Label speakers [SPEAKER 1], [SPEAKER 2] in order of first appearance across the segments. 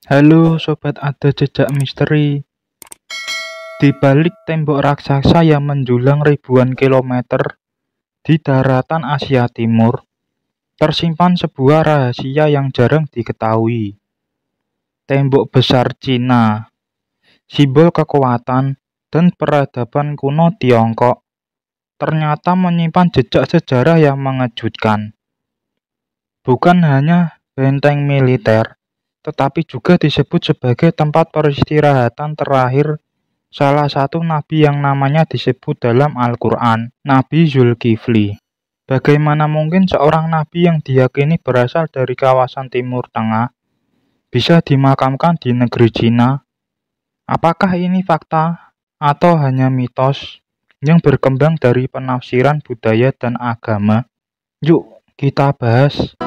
[SPEAKER 1] Halo Sobat Ada Jejak Misteri. Di balik tembok raksasa yang menjulang ribuan kilometer di daratan Asia Timur, tersimpan sebuah rahasia yang jarang diketahui. Tembok besar Cina, simbol kekuatan dan peradaban kuno Tiongkok, ternyata menyimpan jejak sejarah yang mengejutkan. Bukan hanya benteng militer, tetapi juga disebut sebagai tempat peristirahatan terakhir salah satu nabi yang namanya disebut dalam Al-Quran, Nabi Zulkifli. Bagaimana mungkin seorang nabi yang diyakini berasal dari kawasan Timur Tengah bisa dimakamkan di negeri Cina? Apakah ini fakta atau hanya mitos yang berkembang dari penafsiran budaya dan agama? Yuk kita bahas.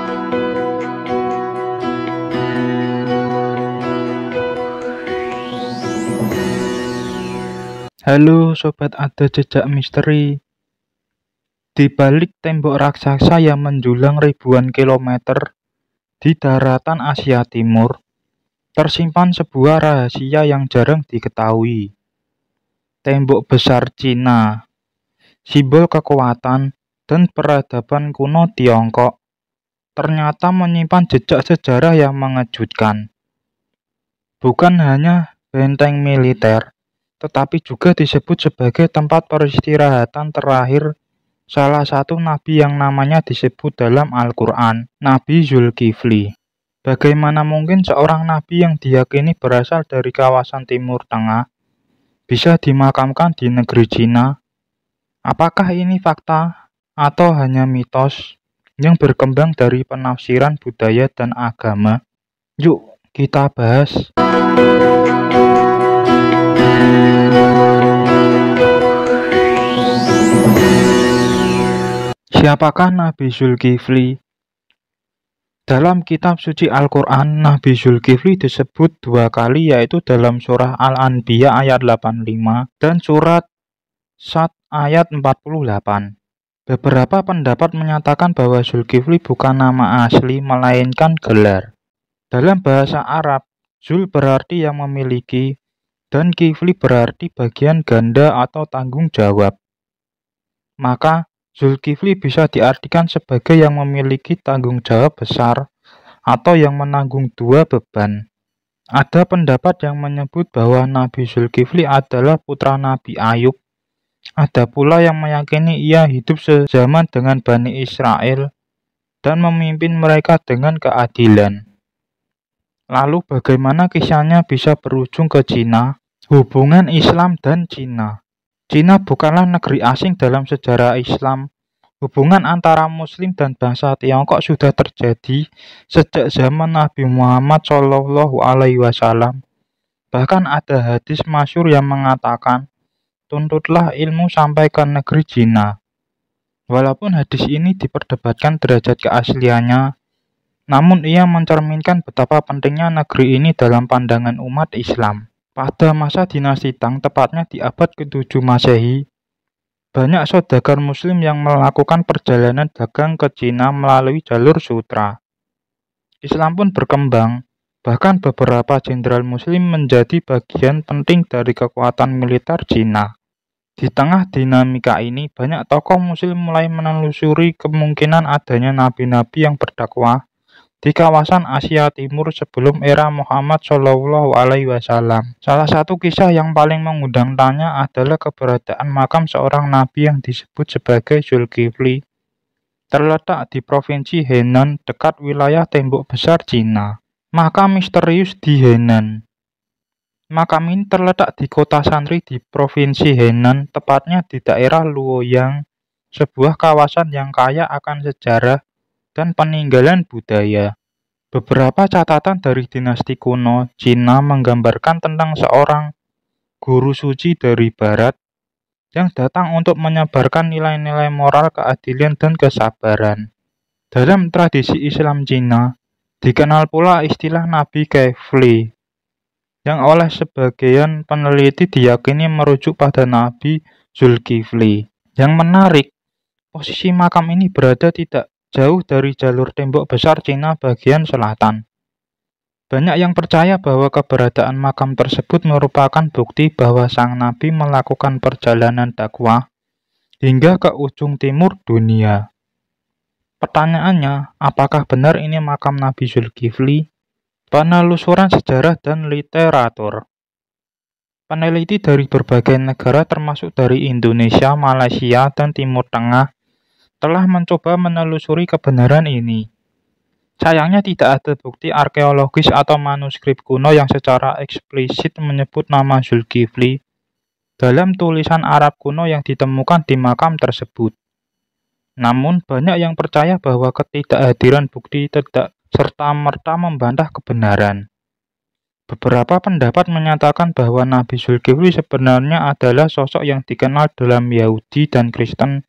[SPEAKER 1] Halo Sobat Ada Jejak Misteri. Di balik tembok raksasa yang menjulang ribuan kilometer di daratan Asia Timur, tersimpan sebuah rahasia yang jarang diketahui. Tembok besar Cina, simbol kekuatan dan peradaban kuno Tiongkok, ternyata menyimpan jejak sejarah yang mengejutkan. Bukan hanya benteng militer, tetapi juga disebut sebagai tempat peristirahatan terakhir salah satu nabi yang namanya disebut dalam Al-Quran, Nabi Zulkifli. Bagaimana mungkin seorang nabi yang diyakini berasal dari kawasan Timur Tengah bisa dimakamkan di negeri Cina? Apakah ini fakta atau hanya mitos yang berkembang dari penafsiran budaya dan agama? Yuk kita bahas. Siapakah Nabi Zulkifli? Dalam kitab suci Al-Quran, Nabi Zulkifli disebut dua kali, yaitu dalam surah Al-Anbiya ayat 85 dan surat Sad ayat 48. Beberapa pendapat menyatakan bahwa Zulkifli bukan nama asli, melainkan gelar. Dalam bahasa Arab, Zul berarti yang memiliki, dan Kifli berarti bagian ganda atau tanggung jawab. Maka Zulkifli bisa diartikan sebagai yang memiliki tanggung jawab besar atau yang menanggung dua beban. Ada pendapat yang menyebut bahwa Nabi Zulkifli adalah putra Nabi Ayub. Ada pula yang meyakini ia hidup sezaman dengan Bani Israel dan memimpin mereka dengan keadilan. Lalu bagaimana kisahnya bisa berujung ke Cina? Hubungan Islam dan Cina. Cina bukanlah negeri asing dalam sejarah Islam. Hubungan antara Muslim dan bangsa Tiongkok sudah terjadi sejak zaman Nabi Muhammad SAW. Bahkan ada hadis masyhur yang mengatakan, tuntutlah ilmu sampai ke negeri Cina. Walaupun hadis ini diperdebatkan derajat keasliannya, namun ia mencerminkan betapa pentingnya negeri ini dalam pandangan umat Islam. Pada masa dinasti Tang, tepatnya di abad ke-7 Masehi, banyak saudagar Muslim yang melakukan perjalanan dagang ke Cina melalui jalur sutra. Islam pun berkembang, bahkan beberapa jenderal Muslim menjadi bagian penting dari kekuatan militer Cina. Di tengah dinamika ini, banyak tokoh Muslim mulai menelusuri kemungkinan adanya nabi-nabi yang berdakwah di kawasan Asia Timur sebelum era Muhammad SAW. Salah satu kisah yang paling mengundang tanya adalah keberadaan makam seorang nabi yang disebut sebagai Zulkifli, terletak di provinsi Henan dekat wilayah tembok besar Cina. Makam misterius di Henan. Makam ini terletak di kota Shanri di provinsi Henan, tepatnya di daerah Luoyang, sebuah kawasan yang kaya akan sejarah dan peninggalan budaya. Beberapa catatan dari dinasti kuno Cina menggambarkan tentang seorang guru suci dari barat yang datang untuk menyebarkan nilai-nilai moral, keadilan, dan kesabaran. Dalam tradisi Islam Cina, dikenal pula istilah Nabi Kefli, yang oleh sebagian peneliti diyakini merujuk pada Nabi Zulkifli. Yang menarik, posisi makam ini berada tidak jauh dari jalur tembok besar Cina bagian selatan. Banyak yang percaya bahwa keberadaan makam tersebut merupakan bukti bahwa sang nabi melakukan perjalanan dakwah hingga ke ujung timur dunia. Pertanyaannya, apakah benar ini makam Nabi Zulkifli? Penelusuran sejarah dan literatur. Peneliti dari berbagai negara termasuk dari Indonesia, Malaysia, dan Timur Tengah telah mencoba menelusuri kebenaran ini. Sayangnya tidak ada bukti arkeologis atau manuskrip kuno yang secara eksplisit menyebut nama Zulkifli dalam tulisan Arab kuno yang ditemukan di makam tersebut. Namun, banyak yang percaya bahwa ketidakhadiran bukti tidak serta-merta membantah kebenaran. Beberapa pendapat menyatakan bahwa Nabi Zulkifli sebenarnya adalah sosok yang dikenal dalam Yahudi dan Kristen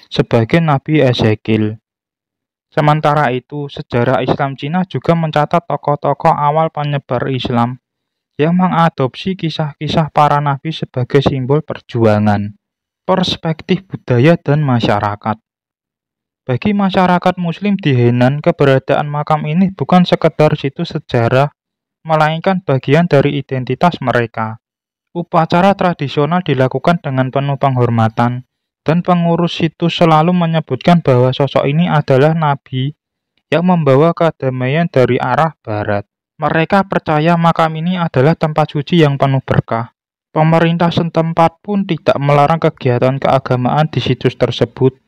[SPEAKER 1] sebagai Nabi Ezekiel. Sementara itu, sejarah Islam Cina juga mencatat tokoh-tokoh awal penyebar Islam yang mengadopsi kisah-kisah para nabi sebagai simbol perjuangan. Perspektif budaya dan masyarakat. Bagi masyarakat Muslim di Henan, keberadaan makam ini bukan sekedar situs sejarah, melainkan bagian dari identitas mereka. Upacara tradisional dilakukan dengan penuh penghormatan, dan pengurus situs selalu menyebutkan bahwa sosok ini adalah nabi yang membawa kedamaian dari arah barat. Mereka percaya makam ini adalah tempat suci yang penuh berkah. Pemerintah setempat pun tidak melarang kegiatan keagamaan di situs tersebut,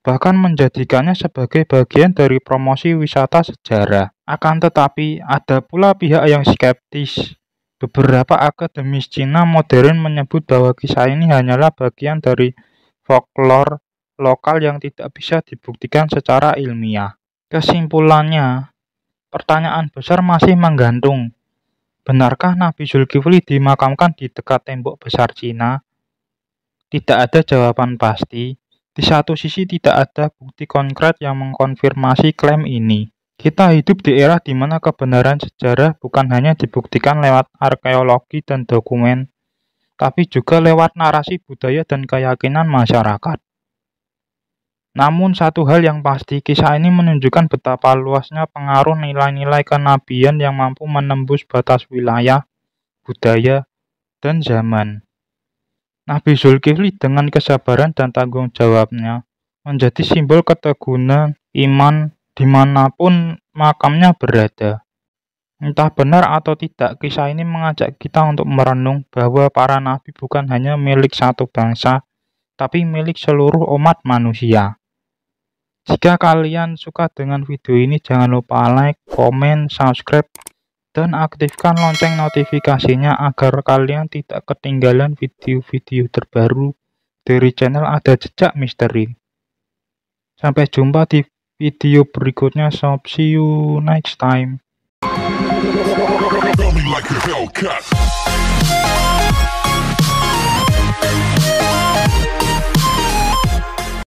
[SPEAKER 1] bahkan menjadikannya sebagai bagian dari promosi wisata sejarah. Akan tetapi, ada pula pihak yang skeptis. Beberapa akademis Cina modern menyebut bahwa kisah ini hanyalah bagian dari folklore lokal yang tidak bisa dibuktikan secara ilmiah. Kesimpulannya, pertanyaan besar masih menggantung. Benarkah Nabi Zulkifli dimakamkan di dekat tembok besar Cina? Tidak ada jawaban pasti. Di satu sisi tidak ada bukti konkret yang mengkonfirmasi klaim ini. Kita hidup di era di mana kebenaran sejarah bukan hanya dibuktikan lewat arkeologi dan dokumen, tapi juga lewat narasi budaya dan keyakinan masyarakat. Namun satu hal yang pasti, kisah ini menunjukkan betapa luasnya pengaruh nilai-nilai kenabian yang mampu menembus batas wilayah, budaya, dan zaman. Nabi Zulkifli dengan kesabaran dan tanggung jawabnya menjadi simbol keteguhan iman dimanapun makamnya berada. Entah benar atau tidak, kisah ini mengajak kita untuk merenung bahwa para nabi bukan hanya milik satu bangsa, tapi milik seluruh umat manusia. Jika kalian suka dengan video ini, jangan lupa like, komen, subscribe, dan aktifkan lonceng notifikasinya agar kalian tidak ketinggalan video-video terbaru dari channel Ada Jejak Misteri. Sampai jumpa di video berikutnya. See you next time.